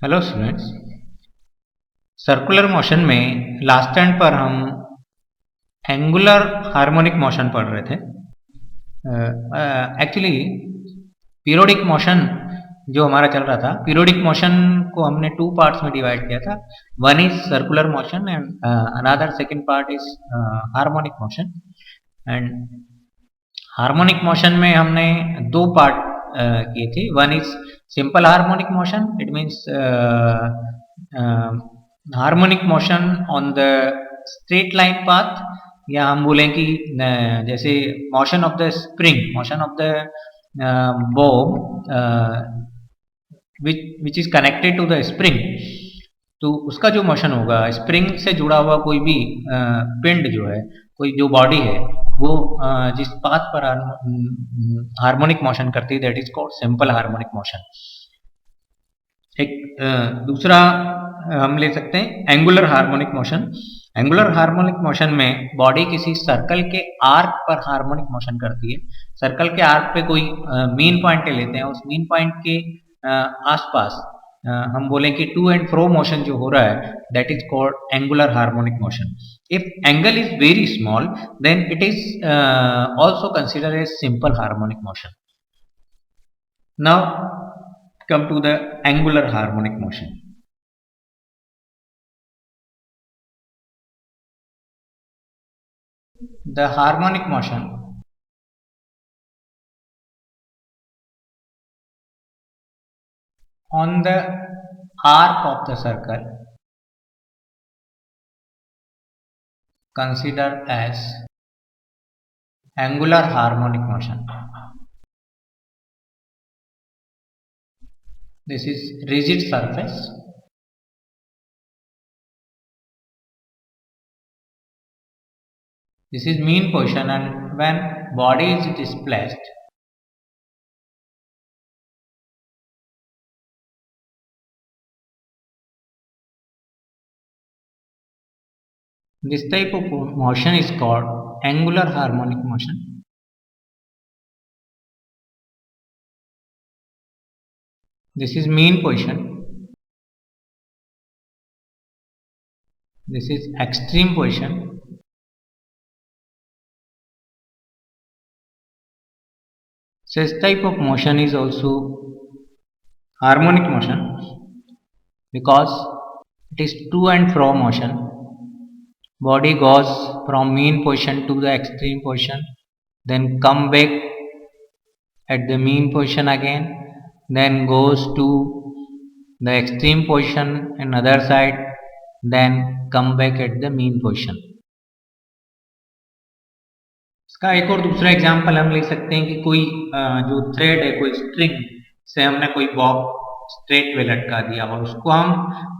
Hello students. Circular motion में last stand पर हम एंगुलर हार्मोनिक मोशन पढ़ रहे थे। एक्चुअली पीरियोडिक मोशन जो हमारा चल रहा था, पीरियोडिक मोशन को हमने टू पार्ट्स में डिवाइड किया था। One is circular motion and another second part is harmonic motion. And harmonic motion में हमने दो पार्ट किए थे। One is simple harmonic motion, it means harmonic motion on the straight line path, या हम बोलें कि जैसे motion of the spring, motion of the bob which is connected to the spring. तो उसका जो मोशन होगा, स्प्रिंग से जुड़ा हुआ कोई भी पिंड जो है, कोई जो बॉडी है, वो जिस पाथ पर हार्मोनिक मोशन करती है, that is called simple harmonic motion. एक दूसरा हम ले सकते हैं angular harmonic motion. Angular harmonic motion में बॉडी किसी सर्कल के आर्क पर हार्मोनिक मोशन करती है। सर्कल के आर्क पे कोई मेन पॉइंट लेते हैं, उस मेन पॉइंट के आसपास हम बोलें कि टू एंड फ्रो मोशन जो हो रहा है, that is called angular harmonic motion. If angle is very small, then it is also consider as simple harmonic motion. Now come to the angular harmonic motion. The harmonic motion on the arc of the circle considered as angular harmonic motion. This is rigid surface. This is mean position, and when body is displaced, this type of motion is called angular harmonic motion. This is mean position. This is extreme position. Such type of motion is also harmonic motion because it is to and fro motion. Body goes from mean position to the extreme position, then come back at the mean position again, then goes to the extreme position and other side, then come back at the mean position. इसका एक और दूसरा example हम ले सकते हैं कि कोई जो थ्रेड है, कोई स्ट्रिंग से हमने कोई बॉब स्ट्रेट वे लटका दिया और उसको हम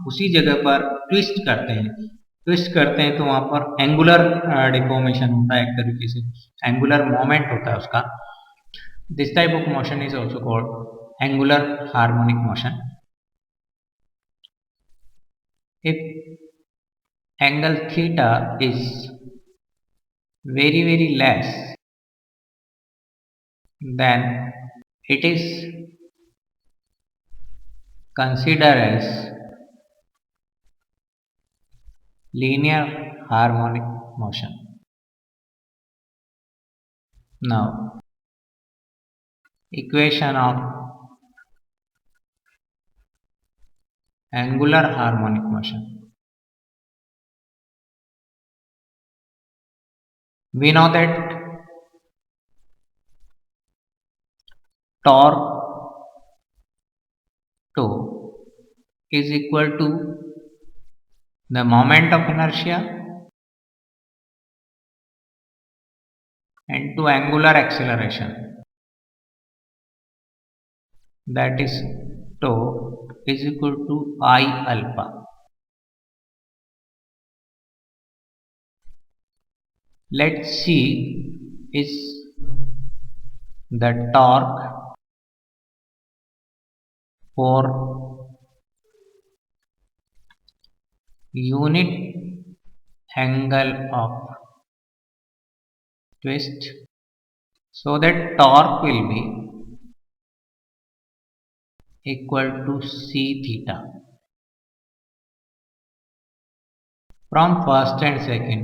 उसी जगह पर ट्विस्ट करते हैं तो वहां पर एंगुलर डिफॉर्मेशन होता है, एक तरीके से एंगुलर मोमेंट होता है उसका। This type of motion is also called angular harmonic motion. If angle theta is very less, then it is considered as linear harmonic motion. Now, equation of angular harmonic motion. We know that torque tau is equal to the moment of inertia and to angular acceleration, that is tau is equal to I alpha. Let's see is the torque for unit angle of twist, so that torque will be equal to C theta. from first and second.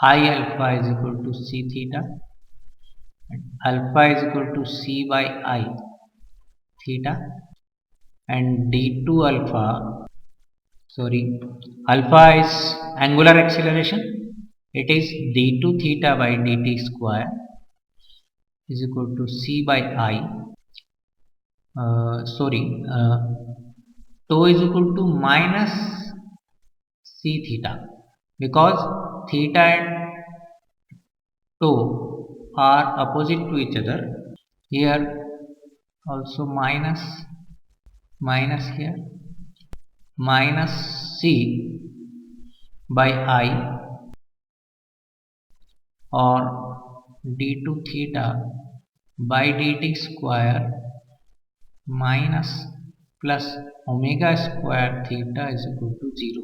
I alpha is equal to c theta, and alpha is equal to c by I theta, and d2 alpha, sorry, alpha is angular acceleration, it is d2 theta by dt square is equal to c by I, tau is equal to minus c theta, because theta and tau are opposite to each other. Here also minus here, minus c by I or d2 theta by dt square minus plus omega square theta is equal to 0.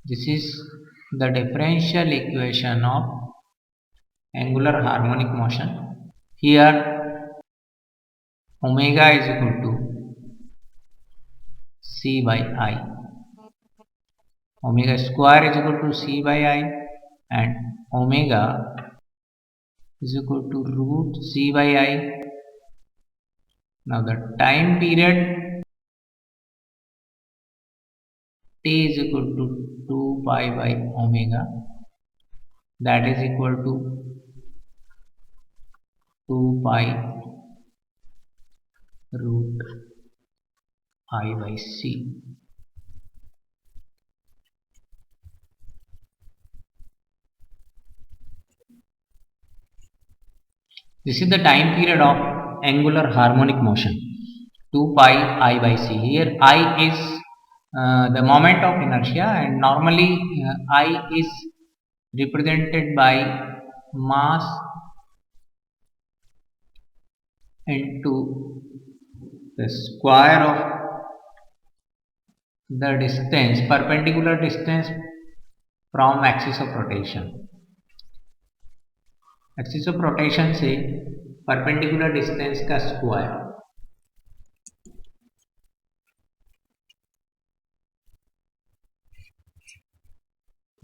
This is the differential equation of angular harmonic motion. Here omega is equal to c by I, omega square is equal to c by I, and omega is equal to root c by I. Now the time period t is equal to 2 pi by omega, that is equal to 2 pi root I by c. This is the time period of angular harmonic motion, 2 pi I by c. Here I is the moment of inertia, and normally I is represented by mass into the square of the distance, perpendicular distance from axis of rotation. Axis of rotation से perpendicular distance का square.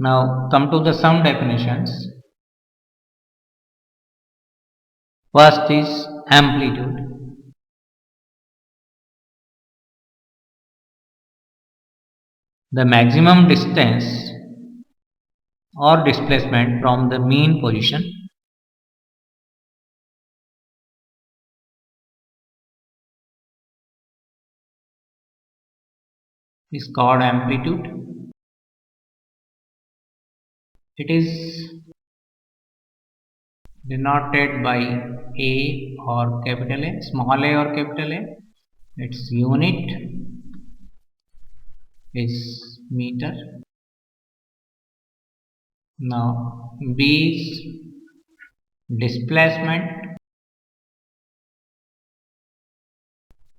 Now come to the some definitions. First is amplitude. The maximum distance or displacement from the mean position is called amplitude. It is denoted by A or capital A, small a or capital A. Its unit is meter. Now B is displacement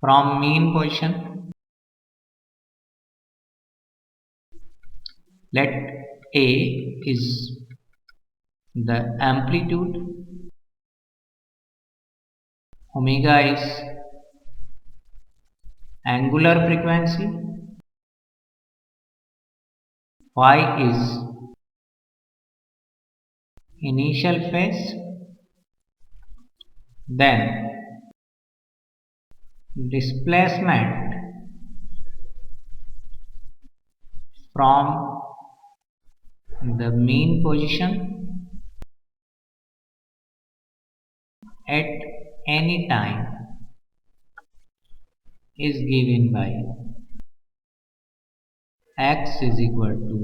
from mean position. Let A is the amplitude, omega is angular frequency, phi is initial phase, then displacement from the mean position at any time is given by x is equal to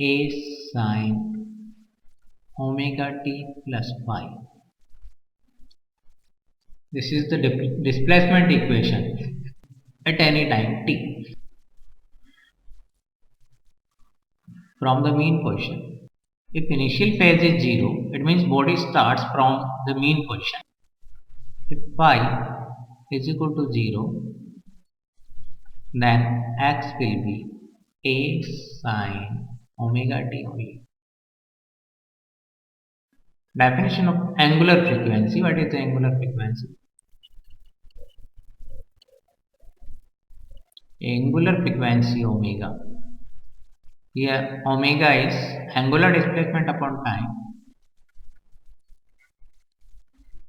a sin omega t plus phi. This is the displacement equation at any time t from the mean position. If initial phase is 0, it means body starts from the mean position. If phi is equal to 0, then x will be a sin omega t only. Definition of angular frequency. What is the angular frequency? angular frequency omega. Here omega is angular displacement upon time,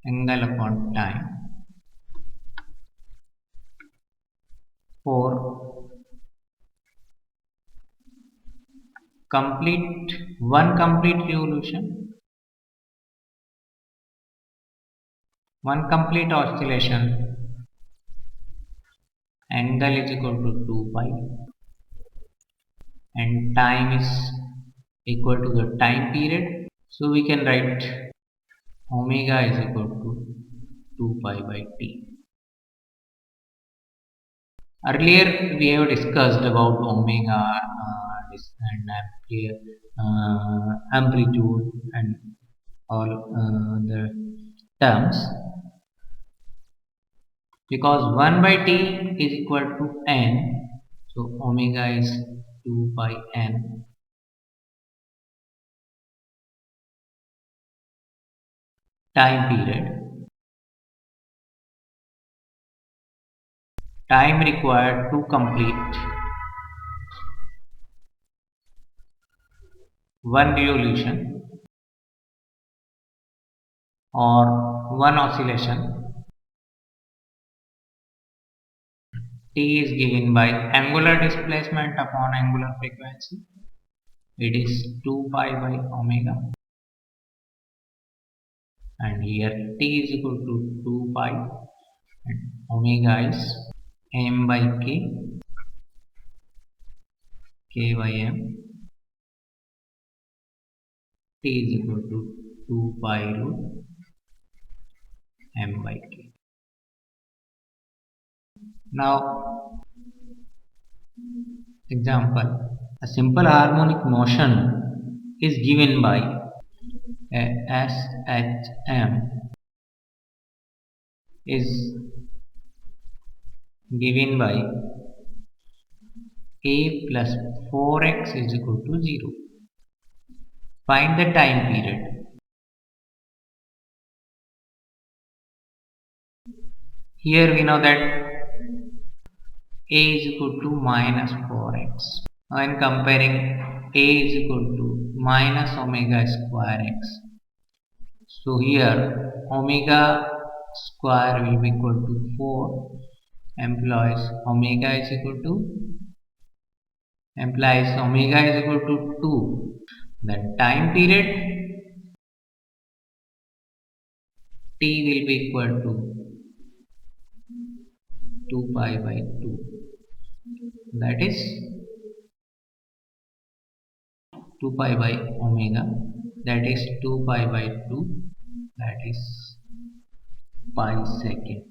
angle upon time for one complete revolution, one complete oscillation, angle is equal to 2 pi, and time is equal to the time period. So we can write omega is equal to 2 pi by t. Earlier we have discussed about omega and amplitude and all the terms, because 1 by t is equal to n, so omega is 2 by n. Time period, time required to complete one revolution or one oscillation, t is given by angular displacement upon angular frequency. It is 2 pi by omega, and here t is equal to 2 pi and omega is m by k by m. T is equal to 2 pi root m by k. Now example, a simple harmonic motion is given by a SHM is given by a plus 4x is equal to 0. Find the time period. Here we know that a is equal to minus 4x. When comparing a is equal to minus omega square x, so here omega square will be equal to 4, implies omega is equal to 2. Then time period t will be equal to 2 pi by 2, that is 2 pi by omega, that is 2 pi by 2, that is pi second.